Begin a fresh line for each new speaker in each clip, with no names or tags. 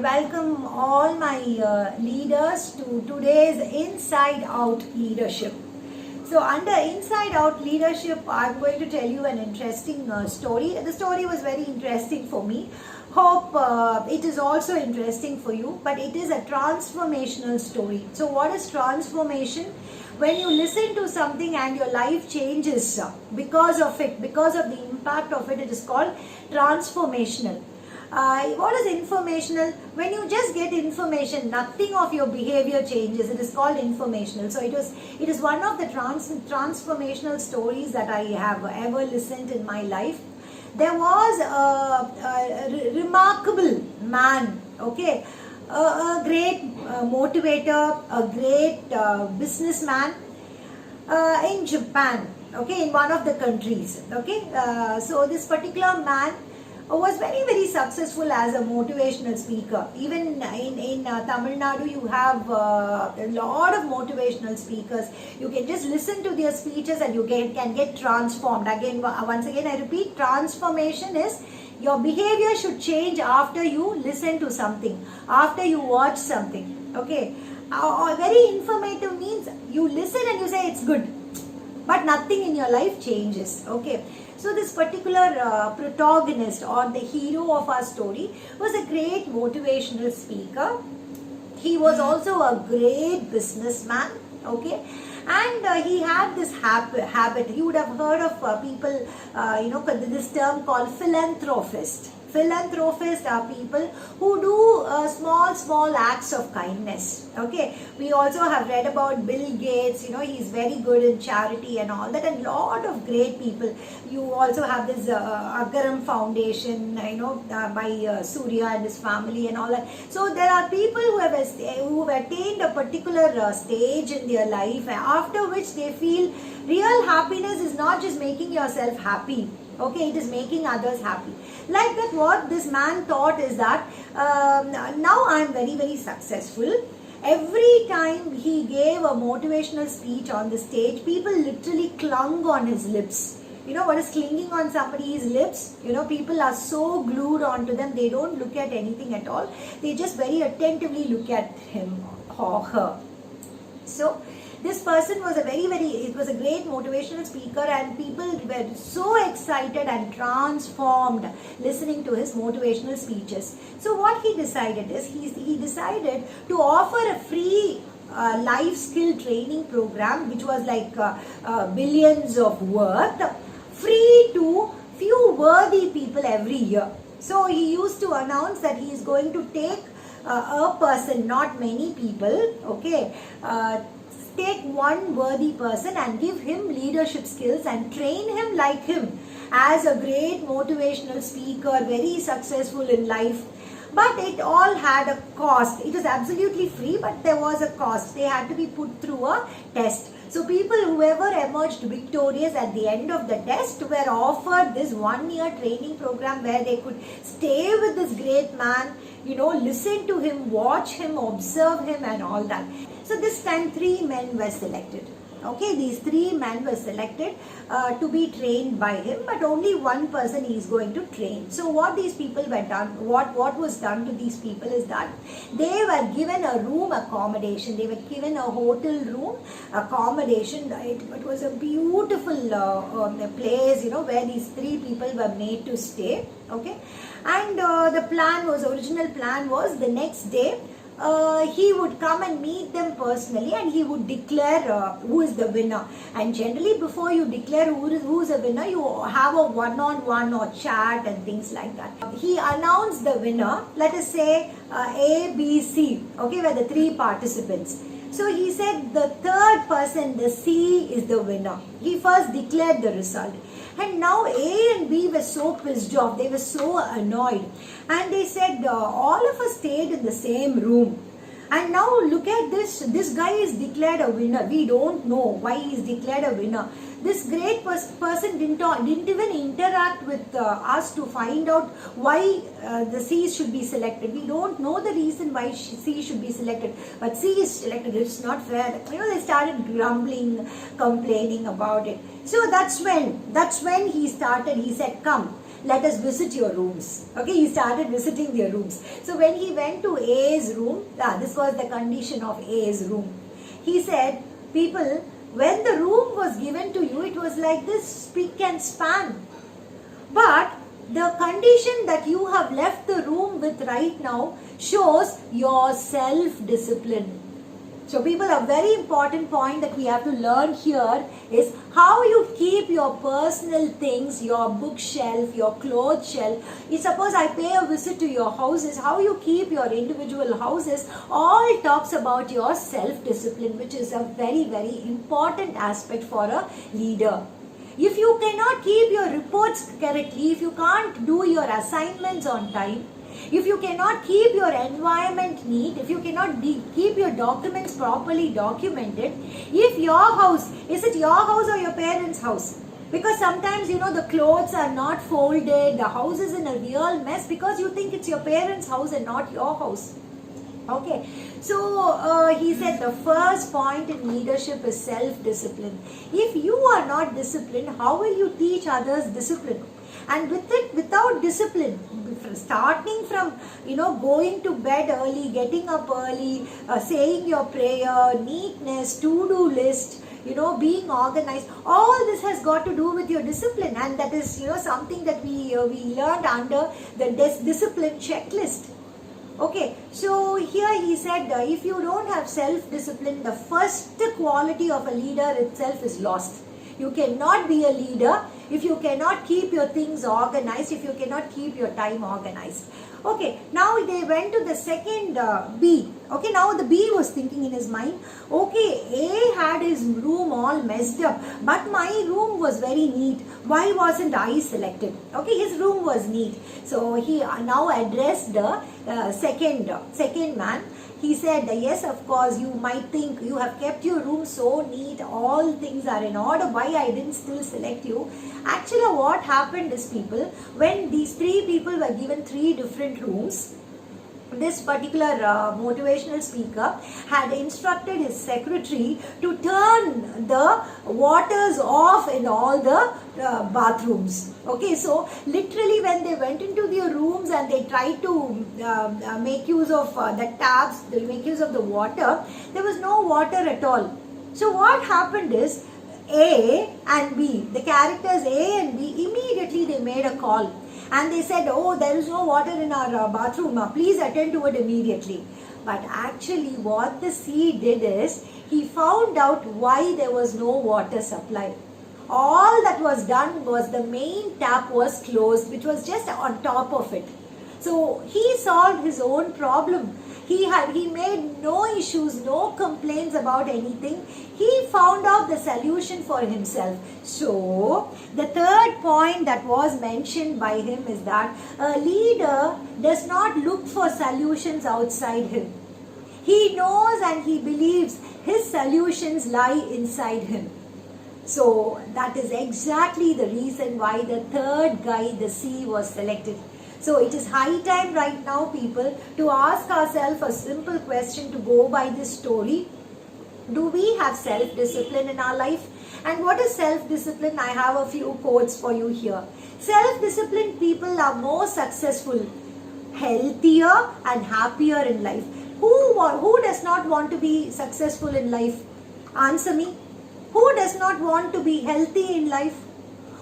welcome all my leaders to today's Inside Out Leadership. So under Inside Out Leadership, I'm going to tell you an interesting story. The story was very interesting for me. Hope it is also interesting for you, but it is a transformational story. So what is transformation? When you listen to something and your life changes because of it, because of the impact of it, it is called transformational. What is informational? When you just get information, nothing of your behavior changes. It is called informational. So it is one of the transformational stories that I have ever listened in my life. There was a remarkable man, okay, a great motivator, a great businessman in Japan, okay, in one of the countries, okay. So this particular man was very successful as a motivational speaker. Even in Tamil Nadu, you have a lot of motivational speakers. You can just listen to their speeches and you can get transformed. Once again I repeat, transformation is your behavior should change after you listen to something, after you watch something, okay. Very informative means you listen and you say it's good, but nothing in your life changes, okay. So this particular protagonist or the hero of our story was a great motivational speaker. He was also a great businessman, okay, and he had this habit. You would have heard of people, this term called philanthropist. Philanthropists are people who do small acts of kindness, okay. We also have read about Bill Gates. He's very good in charity and all that, and lot of great people. You also have this Agaram Foundation, by Surya and his family and all that. So there are people who have attained a particular stage in their life, after which they feel real happiness is not just making yourself happy, okay, it is making others happy. Like that, what this man thought is that now I am very successful. Every time he gave a motivational speech on the stage, people literally clung on his lips. You know what is clinging on somebody's lips? People are so glued onto them, they don't look at anything at all. They just very attentively look at him or her. So this person was it was a great motivational speaker, and people were so excited and transformed listening to his motivational speeches. So what he decided is, he decided to offer a free life skill training program, which was like billions of worth, free to few worthy people every year. So he used to announce that he is going to take a person, not many people, okay, take one worthy person and give him leadership skills and train him like him as a great motivational speaker, very successful in life. But it all had a cost. It was absolutely free, but there was a cost. They had to be put through a test. So people, whoever emerged victorious at the end of the test, were offered this 1-year training program where they could stay with this great man, listen to him, watch him, observe him and all that. So this time 3 men were selected. Okay, these 3 men were selected to be trained by him, but only one person he is going to train. So what these people were done, what was done to these people is that they were given a room accommodation. They were given a hotel room accommodation. It was a beautiful place, where these 3 people were made to stay. Okay, and the original plan was the next day, he would come and meet them personally, and he would declare who is the winner. And generally, before you declare who is a winner, you have a one-on-one or chat and things like that. He announced the winner, let us say A, B, C, okay, were the 3 participants. So he said the third person, the C, is the winner. He first declared the result. And now A and B were so pissed off, they were so annoyed. And they said, all of us stayed in the same room. And now look at this guy is declared a winner. We don't know why he is declared a winner. This great person didn't even interact with us to find out why the C should be selected. We don't know the reason why C should be selected, but C is selected. It's not fair. They started grumbling, complaining about it. So that's when he started. He said, come, let us visit your rooms. Okay, he started visiting their rooms. So when he went to A's room, this was the condition of A's room. He said, people, when the room was given to you, it was like this spick and span. But the condition that you have left the room with right now shows your self-discipline. So people, a very important point that we have to learn here is how you keep your personal things, your bookshelf, your clothes shelf. Suppose I pay a visit to your houses, how you keep your individual houses, all talks about your self-discipline, which is a very, very important aspect for a leader. If you cannot keep your reports correctly, if you can't do your assignments on time, if you cannot keep your environment neat, if you cannot keep your documents properly documented, if your house, is it your house or your parents' house? Because sometimes, the clothes are not folded, the house is in a real mess because you think it's your parents' house and not your house. Okay, so he said the first point in leadership is self-discipline. If you are not disciplined, how will you teach others discipline? And without discipline, starting from, going to bed early, getting up early, saying your prayer, neatness, to-do list, being organized, all this has got to do with your discipline. And that is, something that we learned under the discipline checklist. Okay, so here he said, if you don't have self-discipline, the first quality of a leader itself is lost. You cannot be a leader if you cannot keep your things organized, if you cannot keep your time organized. Okay, now they went to the second B. Okay, now the B was thinking in his mind, okay, A had his room all messed up, but my room was very neat. Why wasn't I selected? Okay, his room was neat. So he now addressed the second man. He said, yes, of course, you might think you have kept your room so neat, all things are in order, why I didn't still select you. Actually, what happened is, people, when these three people were given three different rooms, this particular motivational speaker had instructed his secretary to turn the waters off in all the bathrooms. Okay, so literally when they went into their rooms and they tried to make use of the taps, they make use of the water, there was no water at all. So what happened is, A and B, the characters A and B, immediately they made a call. And they said, oh, there is no water in our bathroom, please attend to it immediately. But actually what the C did is, he found out why there was no water supply. All that was done was the main tap was closed, which was just on top of it. So he solved his own problem. He made no issues, no complaints about anything. He found out the solution for himself. So the third point that was mentioned by him is that a leader does not look for solutions outside him. He knows and he believes his solutions lie inside him. So that is exactly the reason why the third guy, the C, was selected. So it is high time right now, people, to ask ourselves a simple question to go by this story. Do we have self-discipline in our life? And what is self-discipline? I have a few quotes for you here. Self-disciplined people are more successful, healthier and happier in life. Who does not want to be successful in life? Answer me. Who does not want to be healthy in life?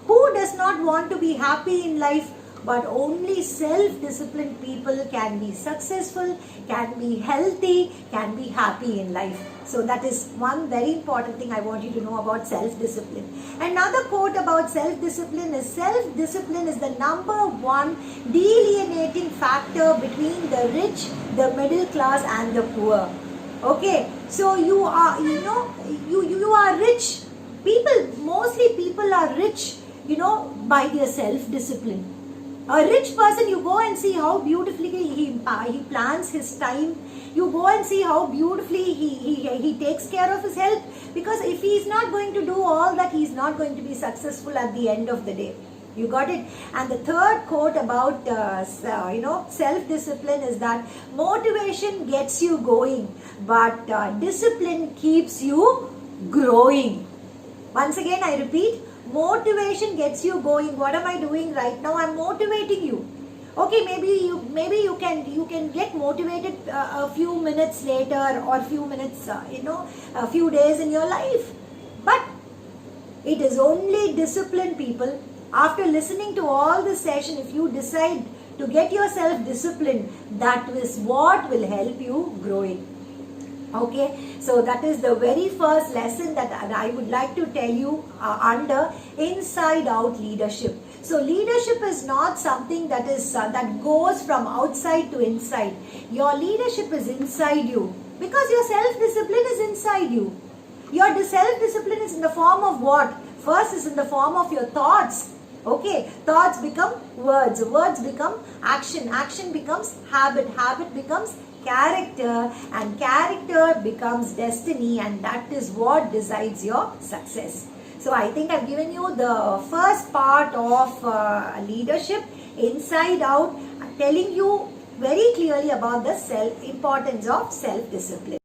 Who does not want to be happy in life? But only self-disciplined people can be successful, can be healthy, can be happy in life. So that is one very important thing I want you to know about self-discipline. Another quote about self-discipline is the number one delineating factor between the rich, the middle class and the poor. Okay, so you are, you are rich. Mostly people are rich, by their self-discipline. A rich person, you go and see how beautifully he plans his time. You go and see how beautifully he takes care of his health. Because if he is not going to do all that, he is not going to be successful at the end of the day. You got it? And the third quote about self-discipline is that motivation gets you going, but discipline keeps you growing. Once again, I repeat. Motivation gets you going. What am I doing right now? I'm motivating you. Okay, maybe you can get motivated a few minutes later, or few minutes a few days in your life. But it is only disciplined people. After listening to all this session, if you decide to get yourself disciplined, that is what will help you growing. Okay, so that is the very first lesson that I would like to tell you under inside out leadership. So leadership is not something that is that goes from outside to inside. Your leadership is inside you, because your self-discipline is inside you. Your self-discipline is in the form of what? First is in the form of your thoughts. Okay, thoughts become words, words become action, action becomes habit, habit becomes character, and character becomes destiny, and that is what decides your success. So I think I've given you the first part of leadership, inside out, telling you very clearly about the importance of self-discipline.